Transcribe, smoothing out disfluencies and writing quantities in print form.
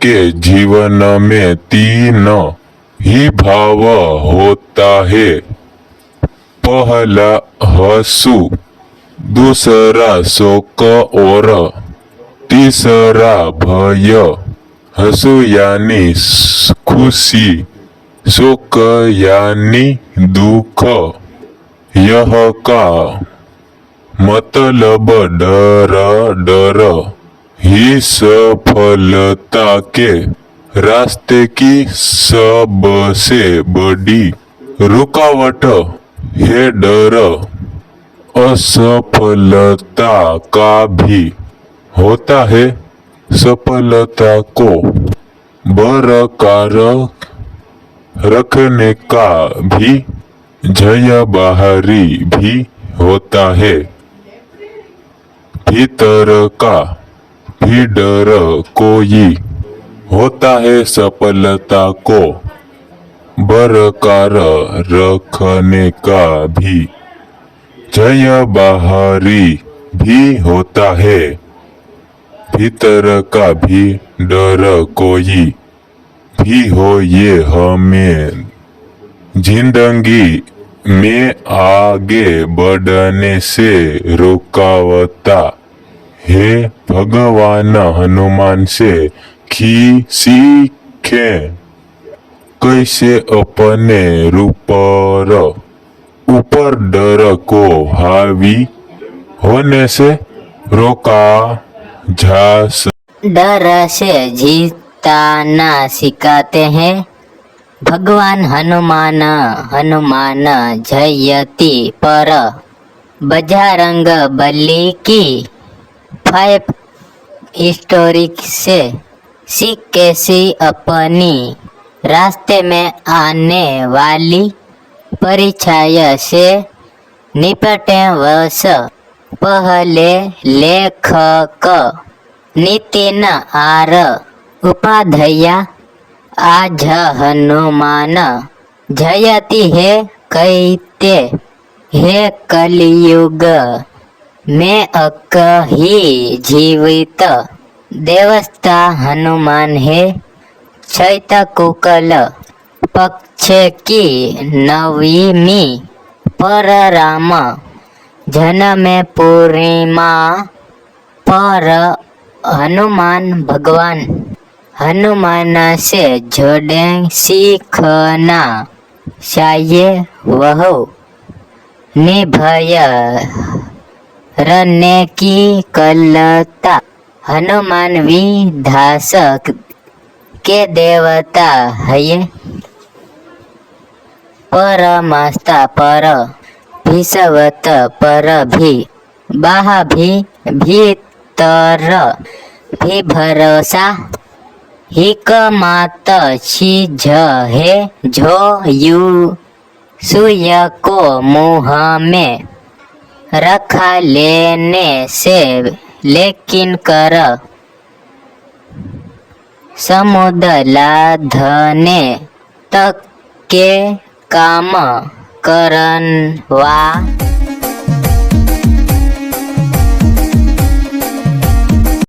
के जीवन में तीन ही भाव होता है। पहला हंसू, दूसरा शोक और तीसरा भय। हंसू यानी खुशी, शोक यानी दुख। यह का मतलब डर ही सफलता के रास्ते की सबसे बड़ी रुकावट है। डर असफलता का भी होता है, सफलता को बरकरार रखने का भी जय बाहरी भी होता है। भीतर का भी डर कोई होता है, सफलता को बरकरार रखने का भी जय बाहरी भी होता है। भीतर का भी डर कोई भी हो, ये हमें जिंदगी में आगे बढ़ने से रुकावता है। भगवान हनुमान से सीखे कैसे अपने ऊपर डर को हावी होने से रोका जा सकता। डर से जीतना सिखाते हैं भगवान हनुमान जयति पर बजरंग बली की 5 स्टोरी से सीख कैसी अपनी रास्ते में आने वाली परीक्षाएं से निपटे। वर्ष पहले लेखक नितिन आर उपाध्याय आज हनुमान जयति है कहते हैं कलयुग में एक ही जीवित देवता हनुमान है। चैत कुकल पक्ष की 9वीं पर राम जन्म पूर्णिमा पर हनुमान भगवान हनुमान से जोड़े सीखना चाहिए। वह निर्भय रहने की कलता हनुमान विधासक के देवता है। परमास्ता पर भीषवत पर भी बाह भी भीतर भी भरोसा हिकमत चीज है जो सूर्य को मुँह में रखा लेने से लेकिन कर समुद्र लाधने तक के काम करनवा